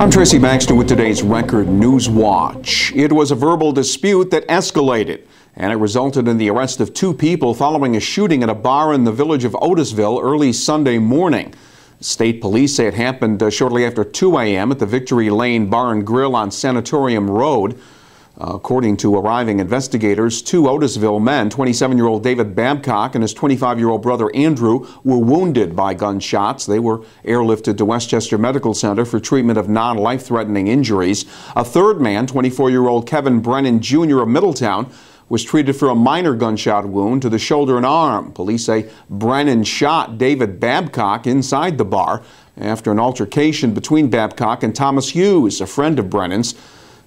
I'm Tracy Baxter with today's Record Newswatch. It was a verbal dispute that escalated, and it resulted in the arrest of 2 people following a shooting at a bar in the village of Otisville early Sunday morning. State police say it happened shortly after 2 a.m. at the Victory Lane Bar and Grill on Sanatorium Road. According to arriving investigators, 2 Otisville men, 27-year-old David Babcock and his 25-year-old brother Andrew, were wounded by gunshots. They were airlifted to Westchester Medical Center for treatment of non-life-threatening injuries. A third man, 24-year-old Kevin Brennan Jr. of Middletown, was treated for a minor gunshot wound to the shoulder and arm. Police say Brennan shot David Babcock inside the bar after an altercation between Babcock and Thomas Hughes, a friend of Brennan's.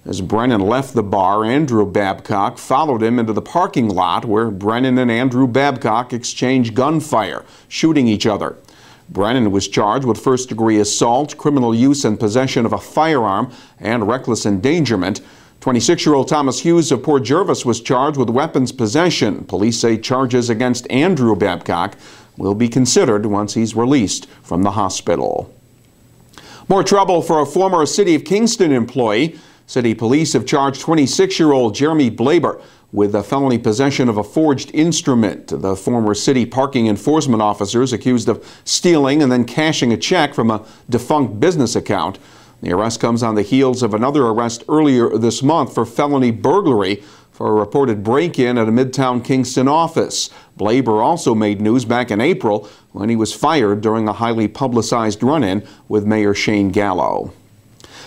As Brennan left the bar, Andrew Babcock followed him into the parking lot where Brennan and Andrew Babcock exchanged gunfire, shooting each other. Brennan was charged with first-degree assault, criminal use and possession of a firearm, and reckless endangerment. 26-year-old Thomas Hughes of Port Jervis was charged with weapons possession. Police say charges against Andrew Babcock will be considered once he's released from the hospital. More trouble for a former City of Kingston employee. City police have charged 26-year-old Jeremy Blaber with a felony possession of a forged instrument. The former city parking enforcement officer is accused of stealing and then cashing a check from a defunct business account. The arrest comes on the heels of another arrest earlier this month for felony burglary for a reported break-in at a Midtown Kingston office. Blaber also made news back in April when he was fired during a highly publicized run-in with Mayor Shane Gallo.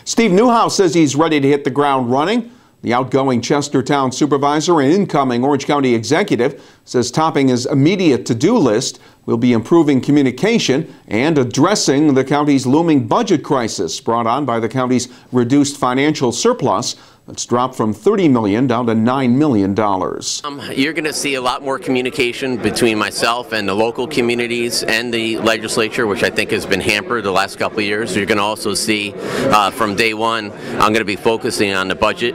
Steve Newhouse says he's ready to hit the ground running. The outgoing Chestertown supervisor and incoming Orange County executive says topping his immediate to-do list will be improving communication and addressing the county's looming budget crisis brought on by the county's reduced financial surplus. It's dropped from $30 million down to $9 million. You're going to see a lot more communication between myself and the local communities and the legislature, which I think has been hampered the last couple of years. You're going to also see from day one, I'm going to be focusing on the budget.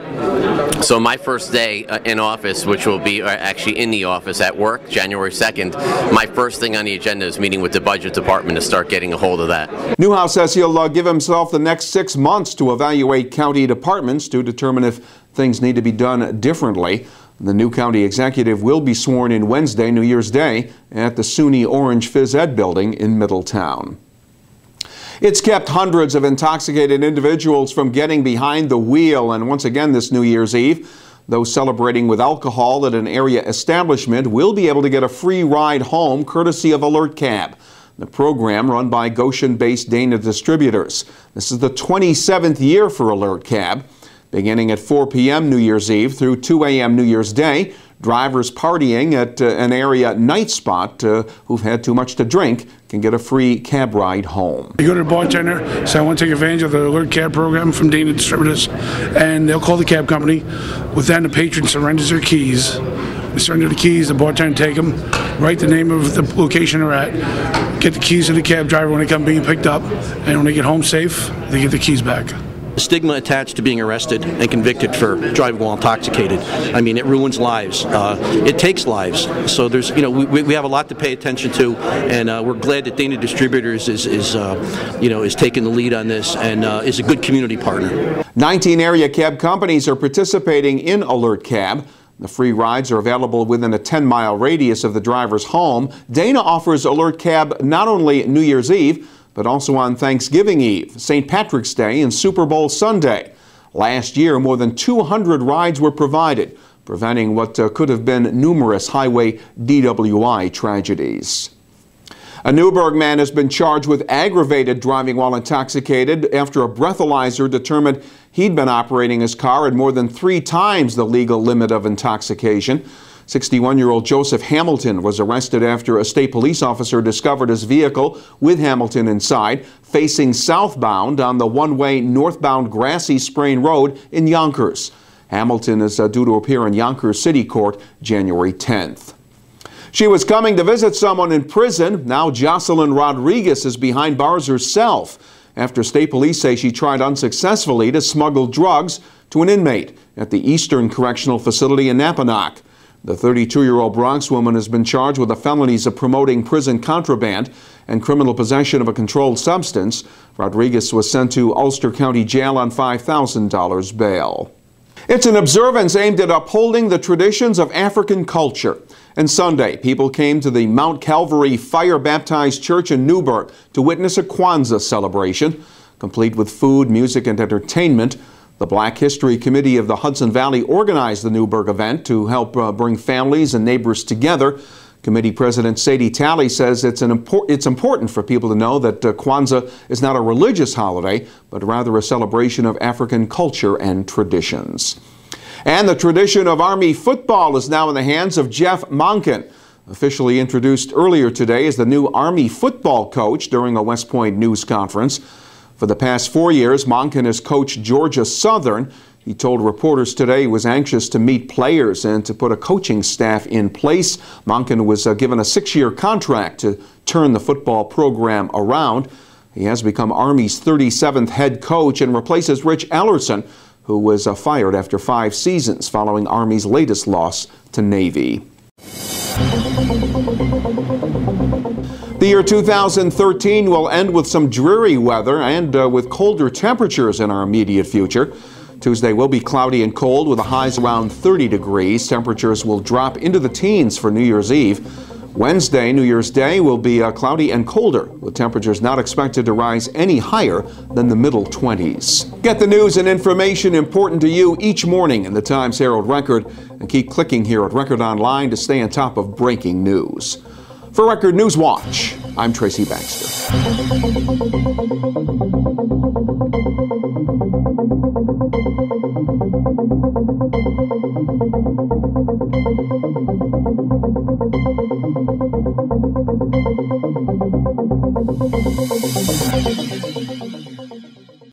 So my first day in office, which will be actually in the office at work, January 2nd, my first thing on the agenda is meeting with the budget department to start getting a hold of that. Newhouse says he'll give himself the next 6 months to evaluate county departments to determine if things need to be done differently. The new county executive will be sworn in Wednesday, New Year's Day, at the SUNY Orange Phys Ed building in Middletown. It's kept hundreds of intoxicated individuals from getting behind the wheel, and once again this New Year's Eve, those celebrating with alcohol at an area establishment will be able to get a free ride home courtesy of Alert Cab, the program run by Goshen-based Dana Distributors. This is the 27th year for Alert Cab. Beginning at 4 p.m. New Year's Eve through 2 a.m. New Year's Day, drivers partying at an area night spot who've had too much to drink can get a free cab ride home. You go to the bartender, say I want to take advantage of the Alert Cab program from Dana Distributors, and they'll call the cab company. With that, the patron surrenders their keys. They surrender the keys, the bartender take them, write the name of the location they're at, get the keys to the cab driver when they come being picked up, and when they get home safe, they get the keys back. The stigma attached to being arrested and convicted for driving while intoxicated, I mean, it ruins lives. It takes lives. So there's, we have a lot to pay attention to, and we're glad that Dana Distributors is taking the lead on this and is a good community partner. 19 area cab companies are participating in Alert Cab. The free rides are available within a 10-mile radius of the driver's home. Dana offers Alert Cab not only New Year's Eve, but also on Thanksgiving Eve, St. Patrick's Day, and Super Bowl Sunday. Last year, more than 200 rides were provided, preventing what could have been numerous highway DWI tragedies. A Newburgh man has been charged with aggravated driving while intoxicated after a breathalyzer determined he'd been operating his car at more than 3 times the legal limit of intoxication. 61-year-old Joseph Hamilton was arrested after a state police officer discovered his vehicle with Hamilton inside, facing southbound on the one-way northbound Grassy Sprain Road in Yonkers. Hamilton is due to appear in Yonkers City Court January 10th. She was coming to visit someone in prison. Now Jocelyn Rodriguez is behind bars herself after state police say she tried unsuccessfully to smuggle drugs to an inmate at the Eastern Correctional Facility in Napanoch. The 32-year-old Bronx woman has been charged with the felonies of promoting prison contraband and criminal possession of a controlled substance. Rodriguez was sent to Ulster County Jail on $5,000 bail. It's an observance aimed at upholding the traditions of African culture. And Sunday, people came to the Mount Calvary Fire Baptized Church in Newburgh to witness a Kwanzaa celebration, complete with food, music, and entertainment. The Black History Committee of the Hudson Valley organized the Newburgh event to help bring families and neighbors together. Committee President Sadie Talley says it's important for people to know that Kwanzaa is not a religious holiday, but rather a celebration of African culture and traditions. And the tradition of Army football is now in the hands of Jeff Monken. Officially introduced earlier today as the new Army football coach during a West Point news conference. For the past 4 years, Monken has coached Georgia Southern. He told reporters today he was anxious to meet players and to put a coaching staff in place. Monken was given a 6-year contract to turn the football program around. He has become Army's 37th head coach and replaces Rich Ellerson, who was fired after 5 seasons following Army's latest loss to Navy. The year 2013 will end with some dreary weather and with colder temperatures in our immediate future. Tuesday will be cloudy and cold with the highs around 30 degrees. Temperatures will drop into the teens for New Year's Eve. Wednesday, New Year's Day, will be cloudy and colder, with temperatures not expected to rise any higher than the middle 20s. Get the news and information important to you each morning in the Times-Herald Record, and keep clicking here at Record Online to stay on top of breaking news. For Record Newswatch, I'm Tracy Baxter.